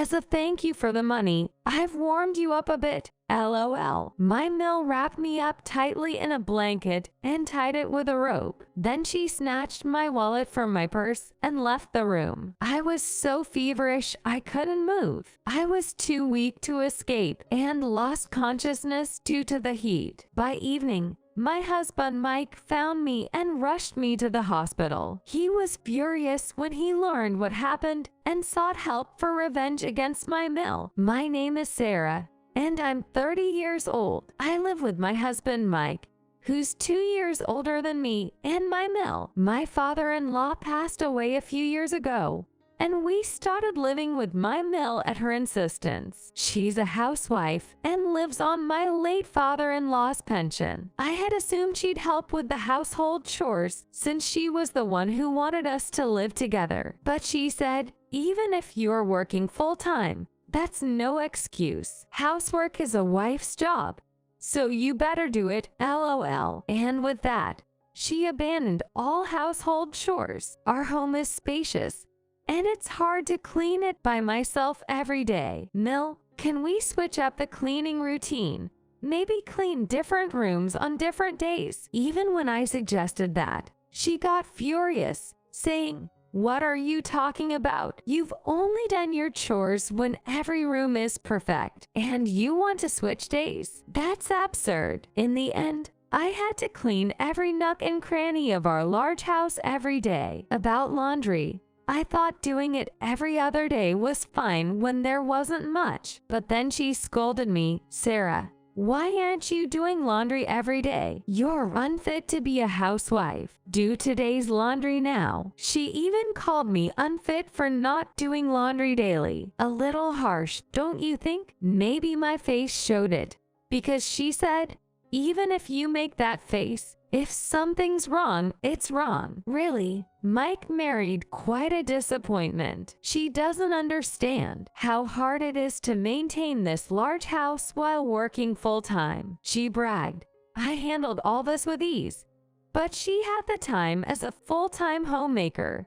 As a thank you for the money, I've warmed you up a bit. LOL. My Mill wrapped me up tightly in a blanket and tied it with a rope. Then she snatched my wallet from my purse and left the room. I was so feverish I couldn't move. I was too weak to escape and lost consciousness due to the heat. By evening, my husband Mike found me and rushed me to the hospital. He was furious when he learned what happened and sought help for revenge against my Mill. My name is Sarah, and I'm 30 years old. I live with my husband Mike, who's 2 years older than me, and my Mill. My father-in-law passed away a few years ago, and we started living with my Mill at her insistence. She's a housewife and lives on my late father-in-law's pension. I had assumed she'd help with the household chores since she was the one who wanted us to live together. But she said, even if you're working full-time, that's no excuse. Housework is a wife's job, so you better do it, LOL. And with that, she abandoned all household chores. Our home is spacious, and it's hard to clean it by myself every day. Mill, can we switch up the cleaning routine? Maybe clean different rooms on different days. Even when I suggested that, she got furious, saying, what are you talking about? You've only done your chores when every room is perfect, and you want to switch days? That's absurd. In the end, I had to clean every nook and cranny of our large house every day. About laundry, I thought doing it every other day was fine when there wasn't much. But then she scolded me, Sarah, why aren't you doing laundry every day? You're unfit to be a housewife. Do today's laundry now. She even called me unfit for not doing laundry daily. A little harsh, don't you think? Maybe my face showed it, because she said, even if you make that face, if something's wrong, it's wrong. Really, Mike married quite a disappointment. She doesn't understand how hard it is to maintain this large house while working full-time. She bragged, I handled all this with ease, but she had the time as a full-time homemaker.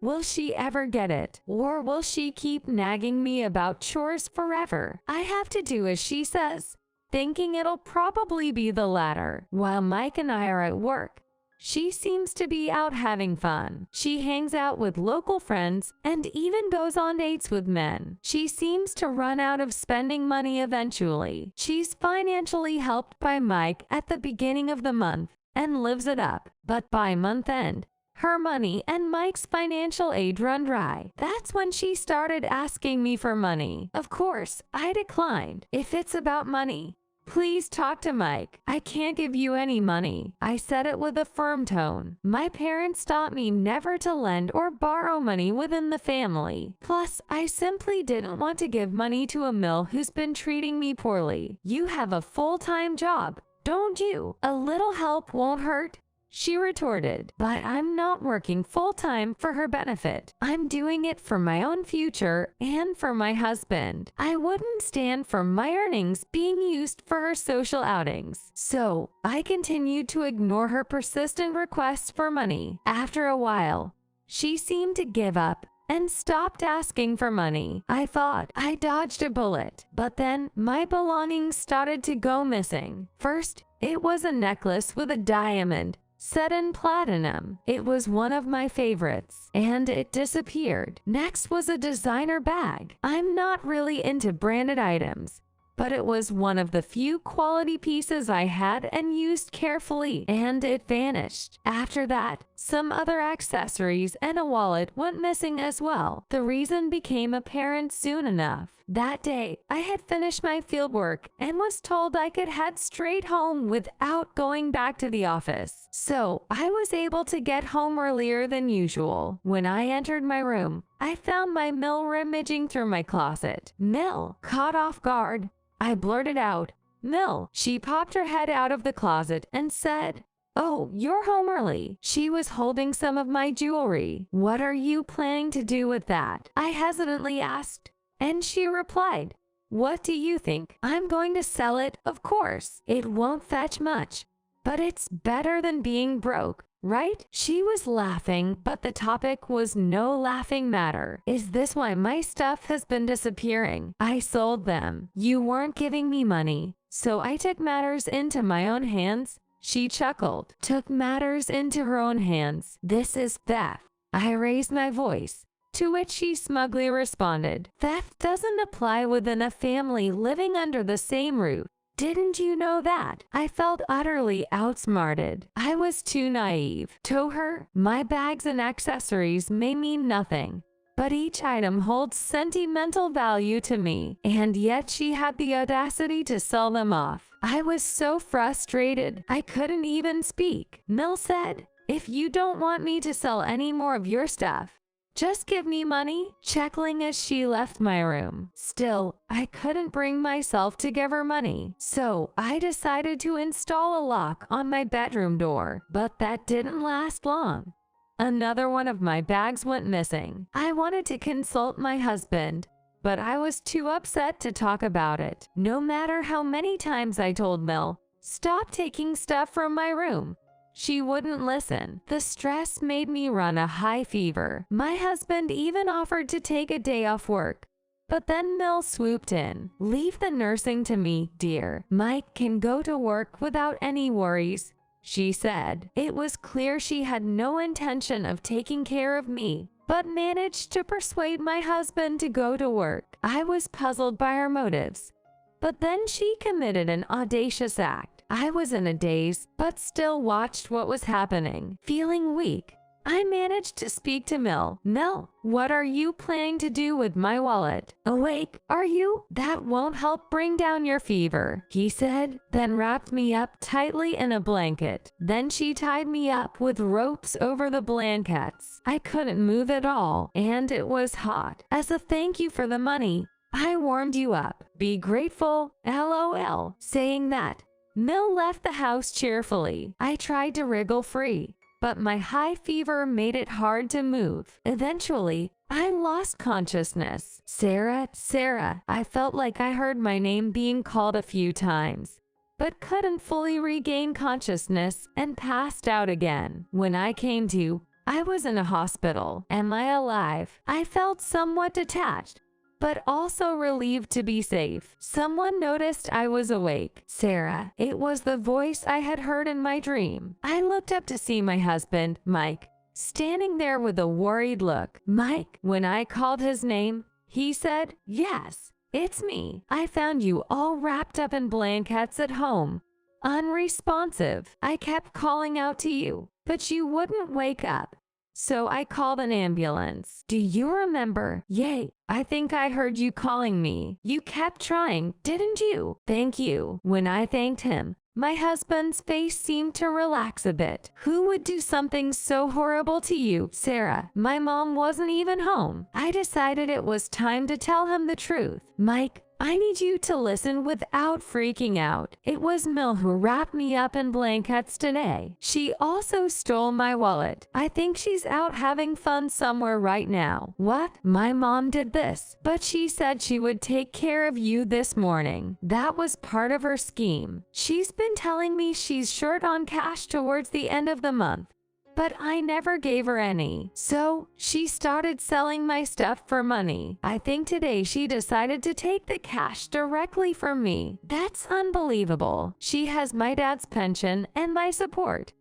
Will she ever get it? Or will she keep nagging me about chores forever? I have to do as she says, thinking it'll probably be the latter. While Mike and I are at work, she seems to be out having fun. She hangs out with local friends and even goes on dates with men. She seems to run out of spending money eventually. She's financially helped by Mike at the beginning of the month and lives it up. But by month end, her money and Mike's financial aid run dry. That's when she started asking me for money. Of course, I declined. If it's about money, please talk to Mike. I can't give you any money. I said it with a firm tone. My parents taught me never to lend or borrow money within the family. Plus, I simply didn't want to give money to a Mill who's been treating me poorly. You have a full-time job, don't you? A little help won't hurt, she retorted. But I'm not working full-time for her benefit. I'm doing it for my own future and for my husband. I wouldn't stand for my earnings being used for her social outings. So, I continued to ignore her persistent requests for money. After a while, she seemed to give up and stopped asking for money. I thought I dodged a bullet. But then, my belongings started to go missing. First, it was a necklace with a diamond set in platinum. It was one of my favorites, and it disappeared. Next was a designer bag. I'm not really into branded items, but it was one of the few quality pieces I had and used carefully, and it vanished. After that, some other accessories and a wallet went missing as well. The reason became apparent soon enough. That day, I had finished my fieldwork and was told I could head straight home without going back to the office. So, I was able to get home earlier than usual. When I entered my room, I found my Mill rummaging through my closet. Mill, caught off guard, I blurted out, Mill. She popped her head out of the closet and said, oh, you're home early. She was holding some of my jewelry. What are you planning to do with that? I hesitantly asked, and she replied, what do you think? I'm going to sell it, of course. It won't fetch much, but it's better than being broke. right? She was laughing, but the topic was no laughing matter. Is this why my stuff has been disappearing? I sold them. You weren't giving me money, so I took matters into my own hands. She chuckled. Took matters into her own hands. This is theft. I raised my voice, to which she smugly responded, theft doesn't apply within a family living under the same roof. Didn't you know that? I felt utterly outsmarted. I was too naive. To her, my bags and accessories may mean nothing, but each item holds sentimental value to me, and yet she had the audacity to sell them off. I was so frustrated, I couldn't even speak. Mill said, if you don't want me to sell any more of your stuff, just give me money, chuckling as she left my room. Still, I couldn't bring myself to give her money, so I decided to install a lock on my bedroom door, but that didn't last long. Another one of my bags went missing. I wanted to consult my husband, but I was too upset to talk about it. No matter how many times I told Mill, stop taking stuff from my room, she wouldn't listen. The stress made me run a high fever. My husband even offered to take a day off work, but then Mill swooped in. Leave the nursing to me, dear. Mike can go to work without any worries, she said. It was clear she had no intention of taking care of me, but managed to persuade my husband to go to work. I was puzzled by her motives, but then she committed an audacious act. I was in a daze, but still watched what was happening. Feeling weak, I managed to speak to Mill. Mill, what are you planning to do with my wallet? Awake, are you? That won't help bring down your fever, he said, then wrapped me up tightly in a blanket. Then she tied me up with ropes over the blankets. I couldn't move at all, and it was hot. As a thank you for the money, I warmed you up. Be grateful, LOL. Saying that, Mill left the house cheerfully. I tried to wriggle free, but my high fever made it hard to move. Eventually, I lost consciousness. Sarah, Sarah. I felt like I heard my name being called a few times, but couldn't fully regain consciousness and passed out again. When I came to, I was in a hospital. Am I alive? I felt somewhat detached, but also relieved to be safe. Someone noticed I was awake. Sarah. It was the voice I had heard in my dream. I looked up to see my husband, Mike, standing there with a worried look. Mike. When I called his name, he said, yes, it's me. I found you all wrapped up in blankets at home, unresponsive. I kept calling out to you, but you wouldn't wake up. So I called an ambulance. Do you remember? Yay, I think I heard you calling me. You kept trying, didn't you? Thank you. When I thanked him, my husband's face seemed to relax a bit. Who would do something so horrible to you, Sarah? My mom wasn't even home. I decided it was time to tell him the truth. Mike, I need you to listen without freaking out. It was Mill who wrapped me up in blankets today. She also stole my wallet. I think she's out having fun somewhere right now. What? My mom did this, but she said she would take care of you this morning. That was part of her scheme. She's been telling me she's short on cash towards the end of the month, but I never gave her any. So she started selling my stuff for money. I think today she decided to take the cash directly from me. That's unbelievable. She has my dad's pension and my support.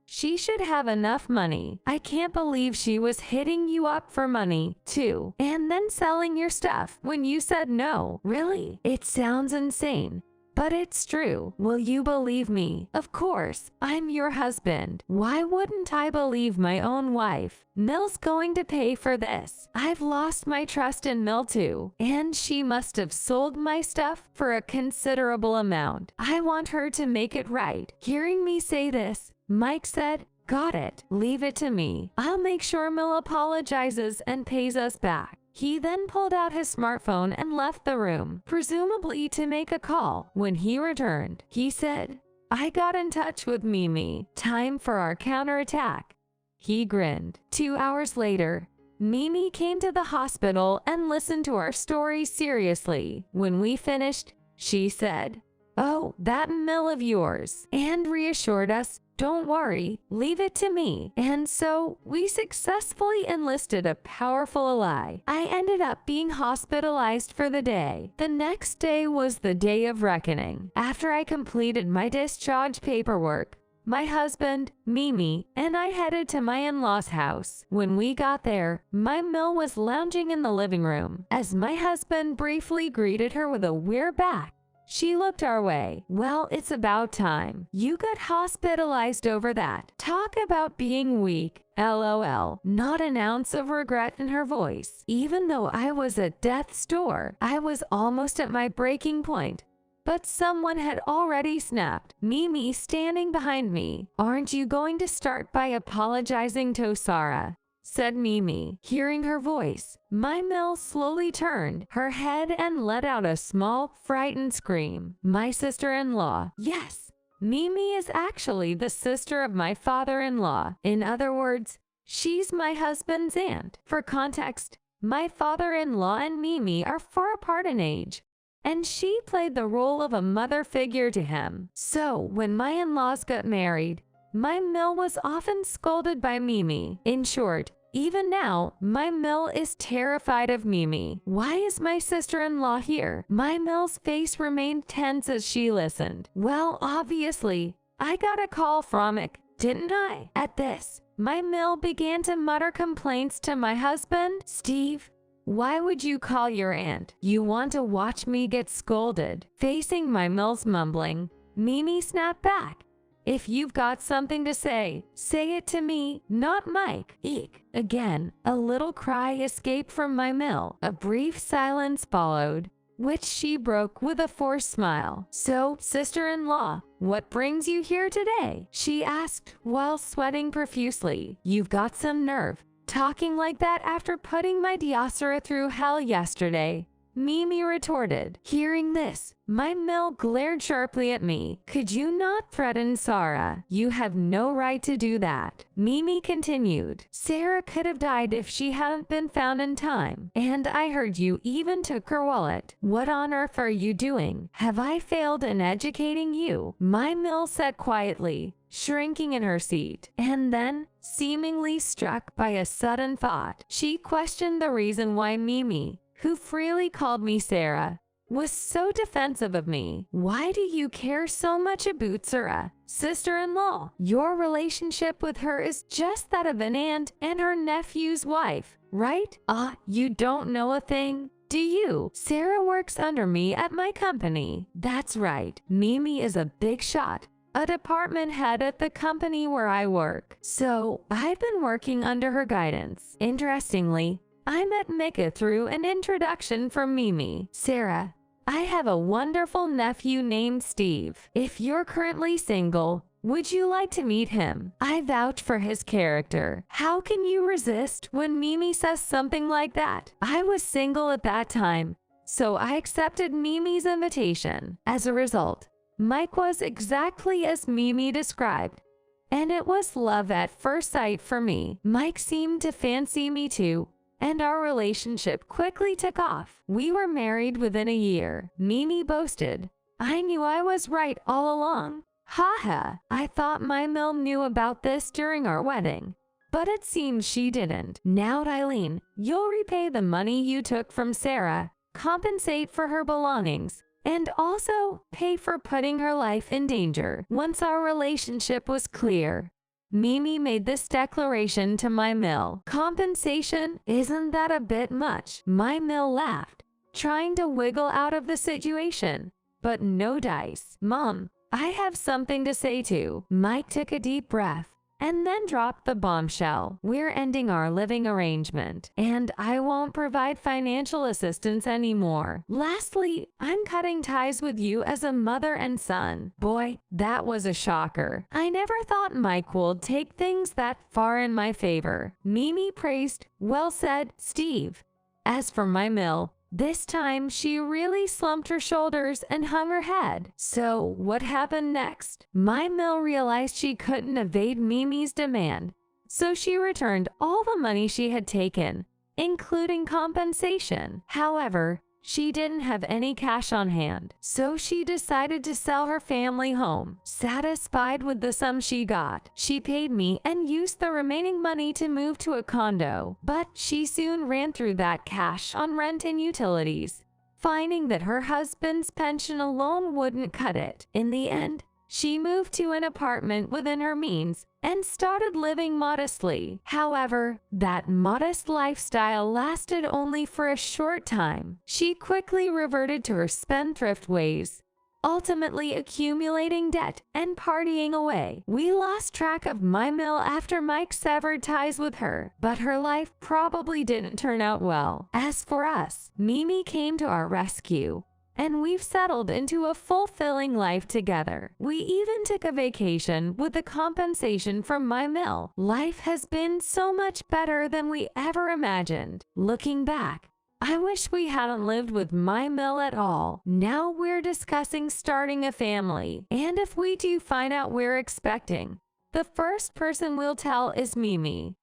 She should have enough money. I can't believe she was hitting you up for money, too, and then selling your stuff when you said no. Really? It sounds insane, but it's true. Will you believe me? Of course, I'm your husband. Why wouldn't I believe my own wife? Mill's going to pay for this. I've lost my trust in Mill too, and she must have sold my stuff for a considerable amount. I want her to make it right. Hearing me say this, Mike said, got it. Leave it to me. I'll make sure Mill apologizes and pays us back. He then pulled out his smartphone and left the room, presumably to make a call. When he returned, he said, I got in touch with Mimi. Time for our counterattack. He grinned. 2 hours later, Mimi came to the hospital and listened to our story seriously. When we finished, she said, oh, that Mill of yours, and reassured us don't worry, leave it to me. And so we successfully enlisted a powerful ally. I ended up being hospitalized for the day. The next day was the day of reckoning. After I completed my discharge paperwork, my husband, Mimi, and I headed to my in-laws' house. When we got there, my Mill was lounging in the living room. As my husband briefly greeted her with a "we're back," she looked our way. "Well, it's about time. You got hospitalized over that. Talk about being weak. LOL. Not an ounce of regret in her voice. Even though I was at death's door, I was almost at my breaking point. But someone had already snapped. Mimi standing behind me. "Aren't you going to start by apologizing to Sarah?" said Mimi. Hearing her voice, my Mill slowly turned her head and let out a small, frightened scream. My sister-in-law. Yes, Mimi is actually the sister of my father-in-law. In other words, she's my husband's aunt. For context, my father-in-law and Mimi are far apart in age, and she played the role of a mother figure to him. So when my in-laws got married, my Mill was often scolded by Mimi. In short, even now, my Mill is terrified of Mimi. Why is my sister-in-law here? My Mill's face remained tense as she listened. Well, obviously, I got a call from it, didn't I? At this, my Mill began to mutter complaints to my husband. "Steve, why would you call your aunt? You want to watch me get scolded?" Facing my Mill's mumbling, Mimi snapped back. "If you've got something to say it to me, not Mike." Eek. Again, a little cry escaped from my Mill. A brief silence followed, which she broke with a forced smile. "So, sister-in-law, what brings you here today?" she asked while sweating profusely. "You've got some nerve, talking like that after putting my Diosera through hell yesterday," Mimi retorted. Hearing this, my Mill glared sharply at me. "Could you not threaten Sarah? You have no right to do that." Mimi continued. "Sarah could have died if she hadn't been found in time. And I heard you even took her wallet. What on earth are you doing? Have I failed in educating you?" My Mill said quietly, shrinking in her seat. And then, seemingly struck by a sudden thought, she questioned the reason why Mimi, who freely called me Sarah, was so defensive of me. "Why do you care so much about Sarah, sister-in-law? Your relationship with her is just that of an aunt and her nephew's wife, right? You don't know a thing, do you? Sarah works under me at my company." "That's right. Mimi is a big shot, a department head at the company where I work. So I've been working under her guidance. Interestingly, I met Mika through an introduction from Mimi. Sarah, I have a wonderful nephew named Steve. If you're currently single, would you like to meet him? I vouch for his character." How can you resist when Mimi says something like that? I was single at that time, so I accepted Mimi's invitation. As a result, Mike was exactly as Mimi described, and it was love at first sight for me. Mike seemed to fancy me too, and our relationship quickly took off. We were married within a year, Mimi boasted. I knew I was right all along. Haha, I thought my Mill knew about this during our wedding, but it seems she didn't. Now, Eileen, you'll repay the money you took from Sarah, compensate for her belongings, and also pay for putting her life in danger. Once our relationship was clear, Mimi made this declaration to my Mill. "Compensation? Isn't that a bit much?" My Mill laughed, trying to wiggle out of the situation, but no dice. "Mom, I have something to say too." Mike took a deep breath and then dropped the bombshell. "We're ending our living arrangement, and I won't provide financial assistance anymore. Lastly, I'm cutting ties with you as a mother and son." Boy, that was a shocker. I never thought Mike would take things that far in my favor. Mimi praised, "Well said, Steve." As for my Mill, this time she really slumped her shoulders and hung her head. So what happened next? My Mill realized she couldn't evade Mimi's demand, so she returned all the money she had taken, including compensation. However, She didn't have any cash on hand, so she decided to sell her family home. Satisfied with the sum she got, she paid me and used the remaining money to move to a condo, but she soon ran through that cash on rent and utilities, finding that her husband's pension alone wouldn't cut it. In the end, she moved to an apartment within her means and started living modestly. However, that modest lifestyle lasted only for a short time. She quickly reverted to her spendthrift ways, ultimately accumulating debt and partying away. We lost track of my Mill after Mike severed ties with her, but her life probably didn't turn out well. As for us, Mimi came to our rescue, and we've settled into a fulfilling life together. We even took a vacation with the compensation from my Mill. Life has been so much better than we ever imagined. Looking back, I wish we hadn't lived with my Mill at all. Now we're discussing starting a family, and if we do find out we're expecting, the first person we'll tell is Mimi.